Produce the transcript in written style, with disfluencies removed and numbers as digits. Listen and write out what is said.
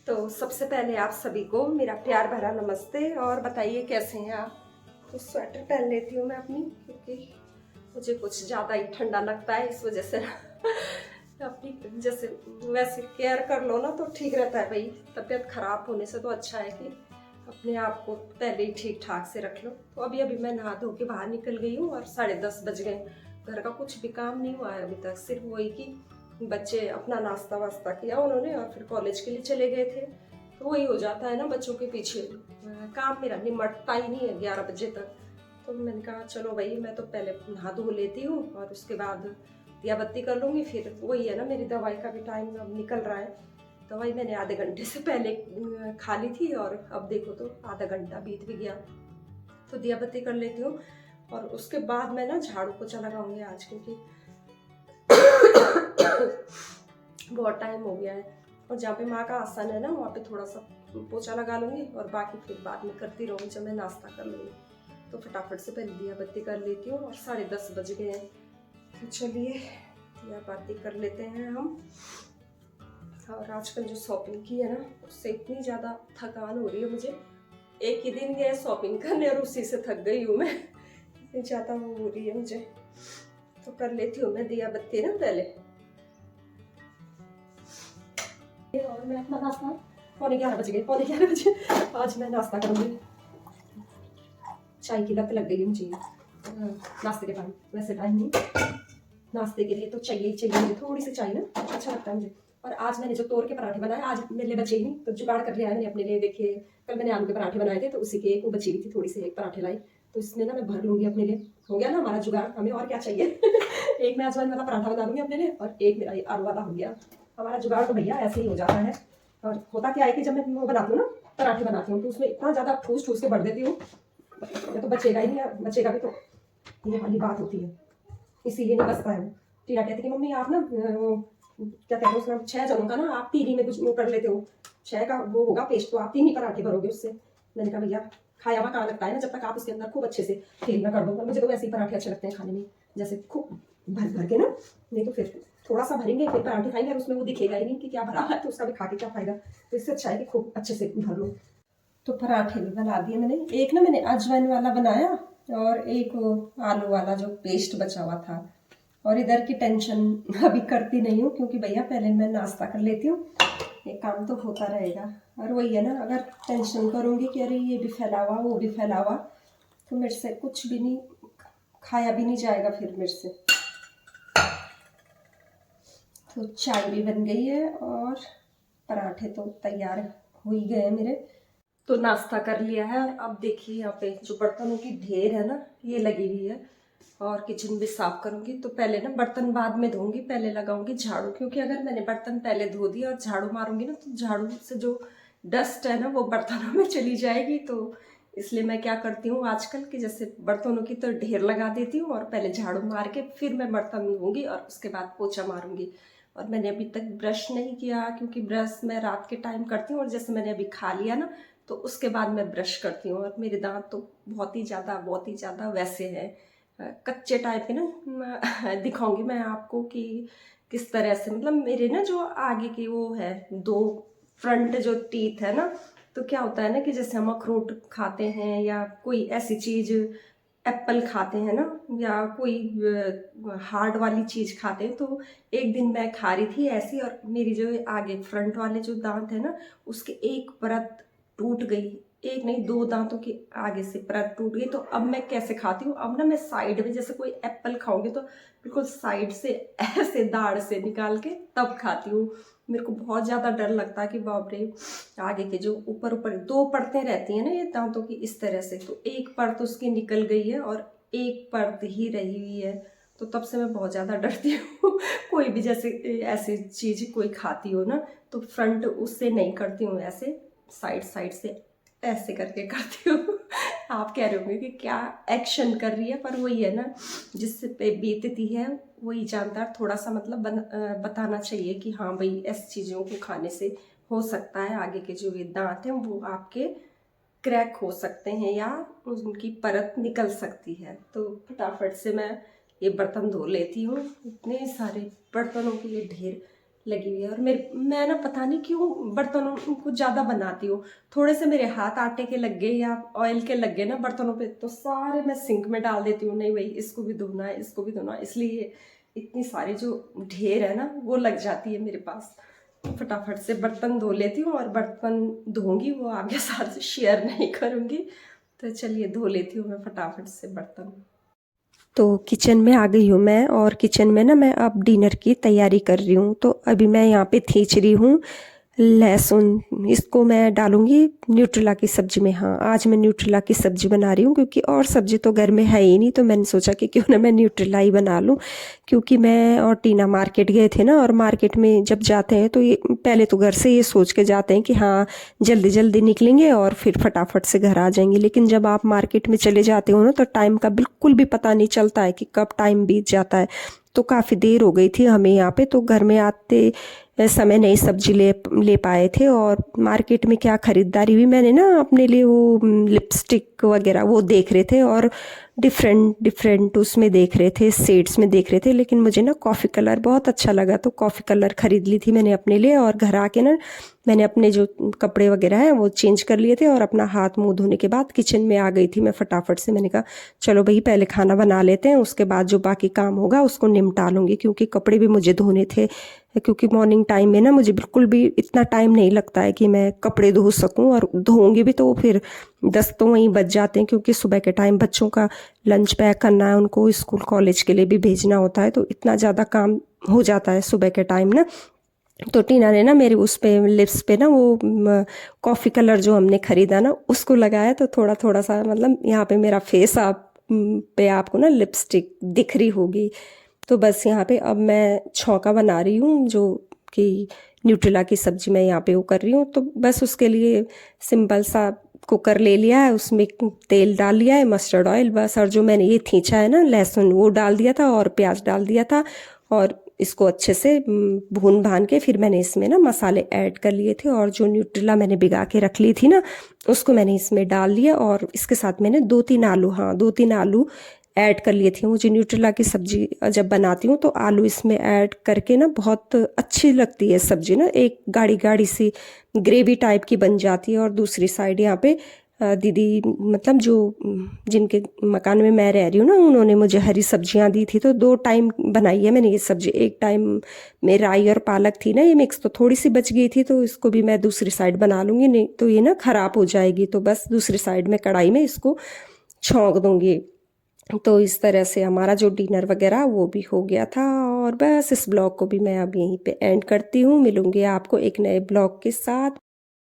तो सबसे पहले आप सभी को मेरा प्यार भरा नमस्ते। और बताइए कैसे हैं आप। तो स्वेटर पहन लेती हूँ मैं अपनी, क्योंकि मुझे कुछ ज़्यादा ही ठंडा लगता है, इस वजह से अपनी जैसे वैसे केयर कर लो ना तो ठीक रहता है भाई। तबीयत खराब होने से तो अच्छा है कि अपने आप को पहले ही ठीक ठाक से रख लो। तो अभी अभी मैं नहा धो के बाहर निकल गई हूँ और 10:30 बज गए। घर का कुछ भी काम नहीं हुआ है अभी तक, सिर्फ वही कि बच्चे अपना नाश्ता वास्ता किया उन्होंने और फिर कॉलेज के लिए चले गए थे। तो वही हो जाता है ना बच्चों के पीछे, काम मेरा निमटता ही नहीं है 11 बजे तक। तो मैंने कहा चलो भाई मैं तो पहले नहा धो लेती हूँ और उसके बाद दिया बत्ती कर लूँगी। फिर वही है ना, मेरी दवाई का भी टाइम अब निकल रहा है। दवाई मैंने आधे घंटे से पहले खा ली थी और अब देखो तो आधा घंटा बीत भी गया। तो दिया बत्ती कर लेती हूँ और उसके बाद मैं ना झाड़ू पोछा लगाऊंगी आज, क्योंकि बहुत टाइम हो गया है। और जहाँ पे माँ का आसन है ना वहाँ पे थोड़ा सा पोछा लगा लूंगी और बाकी फिर बाद में करती रहूँगी जब मैं नाश्ता कर लूँगी। तो फटाफट से पहले दिया बत्ती कर लेती हूँ और 10:30 बज गए हैं। तो चलिए दिया बत्ती कर लेते हैं हम। और आजकल जो शॉपिंग की है ना उससे इतनी ज़्यादा थकान हो रही है मुझे। एक ही दिन गए शॉपिंग करने और उसी से थक गई हूँ मैं, इतनी ज़्यादा वो हो रही है मुझे। तो कर लेती हूँ मैं दिया बत्ती ना पहले। और मैं अपना नाश्ता 11:15 बज गए, 11:15 बजे आज मैं नाश्ता करूँगी। चाय की लत लग गई है मुझे नाश्ते के टाइम, वैसे टाइम नहीं, नाश्ते के लिए तो चाहिए ही चाहिए मुझे थोड़ी सी चाय ना, अच्छा लगता है मुझे। और आज मैंने जो तोड़ के पराठे बनाए, आज मेरे लिए बचे ही नहीं तो जुगाड़ कर लिया है मैंने अपने लिए। देखिए कल मैंने आलू के पराठे बनाए थे तो उसी की एक वो बची हुई थी थोड़ी सी, एक पराठे लाई तो इसमें ना मैं भर लूंगी अपने लिए। हो गया ना हमारा जुगाड़, हमें और क्या चाहिए। एक मैं अजवाइन वाला पराठा बना लूंगी अपने लिए और एक मेरा आलू वाला हो गया। हमारा जुगाड़ तो भैया ऐसे ही हो जाता है। और होता क्या है कि जब मैं वो बनाती हूँ ना पराठे बनाती हूँ तो उसमें इतना ज़्यादा ठूस ठूस के भर देती हूँ तो बचेगा ही नहीं, बचेगा भी तो ये वाली बात होती है, इसीलिए नहीं बचता है। टीना कहती कि मम्मी आप ना वो क्या कहते हैं उसका 6 जनों का ना आप 3 ही में कुछ वो कर लेते हो, 6 का वो होगा पेस्ट तो आप 3 ही पराठे भरोगे उससे। मैंने कहा भैया खाया हुआ कहाँ लगता है ना, जब तक आप उसके अंदर खूब अच्छे से तेल में कर दो। और मुझे तो वैसे ही पराठे अच्छे लगते हैं खाने में, जैसे खूब भर भर के ना। नहीं तो फिर थोड़ा सा भरेंगे फिर पराठे खाएंगे और उसमें वो दिखेगा ही नहीं कि क्या भरा है, तो उसका भी खा के क्या फायदा। तो इससे अच्छा है कि खूब अच्छे से भर लो। तो पराठे भी बना दिए मैंने, एक ना मैंने अजवाइन वाला बनाया और एक आलू वाला जो पेस्ट बचा हुआ था। और इधर की टेंशन अभी करती नहीं हूँ क्योंकि भैया पहले मैं नाश्ता कर लेती हूँ, ये काम तो होता रहेगा। और वही है ना, अगर टेंशन करूँगी कि अरे ये भी फैला हुआ वो भी फैला हुआ तो मेरे से कुछ भी नहीं खाया भी नहीं जाएगा फिर मेरे से। तो चाय भी बन गई है और पराठे तो तैयार हो ही गए मेरे। तो नाश्ता कर लिया है और अब देखिए यहाँ पे जो बर्तनों की ढेर है ना ये लगी हुई है और किचन भी साफ करूंगी। तो पहले ना बर्तन बाद में धोऊंगी, पहले लगाऊंगी झाड़ू, क्योंकि अगर मैंने बर्तन पहले धो दिया और झाड़ू मारूंगी ना तो झाड़ू से जो डस्ट है ना वो बर्तनों में चली जाएगी। तो इसलिए मैं क्या करती हूँ आजकल कि जैसे बर्तनों की तो ढेर लगा देती हूँ और पहले झाड़ू मार के फिर मैं बर्तन धोऊंगी और उसके बाद पोछा मारूंगी। और मैंने अभी तक ब्रश नहीं किया क्योंकि ब्रश मैं रात के टाइम करती हूँ और जैसे मैंने अभी खा लिया ना तो उसके बाद मैं ब्रश करती हूँ। और मेरे दांत तो बहुत ही ज़्यादा वैसे हैं कच्चे टाइप के ना। दिखाऊंगी मैं आपको कि किस तरह से, मतलब मेरे ना जो आगे की वो है 2 फ्रंट जो टीथ है ना, तो क्या होता है ना कि जैसे हम अखरोट खाते हैं या कोई ऐसी चीज़ एप्पल खाते हैं ना या कोई हार्ड वाली चीज़ खाते हैं, तो एक दिन मैं खा रही थी ऐसी और मेरी जो आगे फ्रंट वाले जो दांत है ना उसके एक परत टूट गई। एक नहीं 2 दांतों की आगे से परत टूट गई। तो अब मैं कैसे खाती हूँ, अब ना मैं साइड में जैसे कोई एप्पल खाऊंगी तो बिल्कुल साइड से ऐसे दाढ़ से निकाल के तब खाती हूँ। मेरे को बहुत ज़्यादा डर लगता है कि बाप रे आगे के जो ऊपर ऊपर 2 परतें रहती हैं ना ये दांतों की इस तरह से, तो एक परत उसकी निकल गई है और एक परत ही रही हुई है। तो तब से मैं बहुत ज़्यादा डरती हूँ। कोई भी जैसे ऐसी चीज़ कोई खाती हो ना तो फ्रंट उससे नहीं करती हूँ, ऐसे साइड साइड से ऐसे करके करती हूँ। आप कह रहे होंगे कि क्या एक्शन कर रही है, पर वही है ना जिससे पे बीतती है वही जानता है। थोड़ा सा मतलब बताना चाहिए कि हाँ भाई ऐसी चीज़ों को खाने से हो सकता है आगे के जो ये दांत हैं वो आपके क्रैक हो सकते हैं या उनकी परत निकल सकती है। तो फटाफट से मैं ये बर्तन धो लेती हूँ। इतने सारे बर्तनों की ये ढेर लगी हुई है। और मैं ना पता नहीं क्यों बर्तनों को ज़्यादा बनाती हूँ। थोड़े से मेरे हाथ आटे के लग गए या ऑयल के लग गए ना बर्तनों पे, तो सारे मैं सिंक में डाल देती हूँ। नहीं भाई, इसको भी धोना है, इसको भी धोना है, इसलिए इतनी सारी जो ढेर है ना वो लग जाती है मेरे पास। फटाफट से बर्तन धो लेती हूँ, और बर्तन धोंगी वो आपके साथ शेयर नहीं करूँगी। तो चलिए धो लेती हूँ मैं फटाफट से बर्तन। तो किचन में आ गई हूँ मैं, और किचन में ना मैं अब डिनर की तैयारी कर रही हूँ। तो अभी मैं यहाँ पे खींच रही हूँ लहसुन, इसको मैं डालूंगी न्यूट्रेला की सब्जी में। हाँ, आज मैं न्यूट्रेला की सब्जी बना रही हूँ क्योंकि और सब्जी तो घर में है ही नहीं, तो मैंने सोचा कि क्यों ना मैं न्यूट्रेला ही बना लूँ। क्योंकि मैं और टीना मार्केट गए थे ना, और मार्केट में जब जाते हैं तो ये पहले तो घर से ये सोच के जाते हैं कि हाँ जल्दी जल्दी निकलेंगे और फिर फटाफट से घर आ जाएंगे। लेकिन जब आप मार्केट में चले जाते हो ना तो टाइम का बिल्कुल भी पता नहीं चलता है कि कब टाइम बीत जाता है। तो काफ़ी देर हो गई थी हमें यहाँ पे, तो घर में आते समय नई सब्जी ले पाए थे। और मार्केट में क्या खरीदारी हुई, मैंने ना अपने लिए वो लिपस्टिक वगैरह वो देख रहे थे, और डिफरेंट डिफरेंट उसमें देख रहे थे, शेड्स में देख रहे थे। लेकिन मुझे ना कॉफ़ी कलर बहुत अच्छा लगा, तो कॉफ़ी कलर खरीद ली थी मैंने अपने लिए। और घर आके ना मैंने अपने जो कपड़े वगैरह हैं वो चेंज कर लिए थे, और अपना हाथ मुंह धोने के बाद किचन में आ गई थी मैं फटाफट से। मैंने कहा चलो भाई पहले खाना बना लेते हैं, उसके बाद जो बाकी काम होगा उसको निपटा लूँगी, क्योंकि कपड़े भी मुझे धोने थे। क्योंकि मॉर्निंग टाइम में ना मुझे बिल्कुल भी इतना टाइम नहीं लगता है कि मैं कपड़े धो सकूं, और धोऊंगी भी तो फिर 10 तो वहीं बज जाते हैं, क्योंकि सुबह के टाइम बच्चों का लंच पैक करना है, उनको स्कूल कॉलेज के लिए भी भेजना होता है, तो इतना ज़्यादा काम हो जाता है सुबह के टाइम ना। तो टीना ने ना मेरे उस पे लिप्स पे ना वो कॉफ़ी कलर जो हमने ख़रीदा ना उसको लगाया, तो थोड़ा थोड़ा सा मतलब यहाँ पे मेरा फेस पे आपको ना लिपस्टिक दिख रही होगी। तो बस यहाँ पे अब मैं छौंका बना रही हूँ, जो कि न्यूट्रेला की सब्ज़ी मैं यहाँ पे वो कर रही हूँ। तो बस उसके लिए सिंपल सा कुकर ले लिया है, उसमें तेल डाल लिया है, मस्टर्ड ऑयल बस, और जो मैंने ये खींचा है ना लहसुन वो डाल दिया था, और प्याज डाल दिया था। और इसको अच्छे से भून भान के फिर मैंने इसमें ना मसाले ऐड कर लिए थे, और जो न्यूट्रेला मैंने भिगा के रख ली थी ना उसको मैंने इसमें डाल लिया। और इसके साथ मैंने 2-3 आलू, हाँ 2-3 आलू ऐड कर लिए थे। मुझे न्यूट्रेला की सब्जी जब बनाती हूँ तो आलू इसमें ऐड करके ना बहुत अच्छी लगती है सब्जी ना, एक गाढ़ी गाढ़ी सी ग्रेवी टाइप की बन जाती है। और दूसरी साइड यहाँ पे दीदी मतलब जो जिनके मकान में मैं रह रही हूँ ना, उन्होंने मुझे हरी सब्जियाँ दी थी, तो 2 टाइम बनाई है मैंने ये सब्जी। एक टाइम में राई और पालक थी ना ये मिक्स, तो थोड़ी सी बच गई थी, तो इसको भी मैं दूसरी साइड बना लूँगी, नहीं तो ये ना ख़राब हो जाएगी। तो बस दूसरी साइड में कढ़ाई में इसको छौंक दूँगी। तो इस तरह से हमारा जो डिनर वगैरह वो भी हो गया था। और बस इस ब्लॉग को भी मैं अब यहीं पे एंड करती हूँ। मिलूँगी आपको एक नए ब्लॉग के साथ।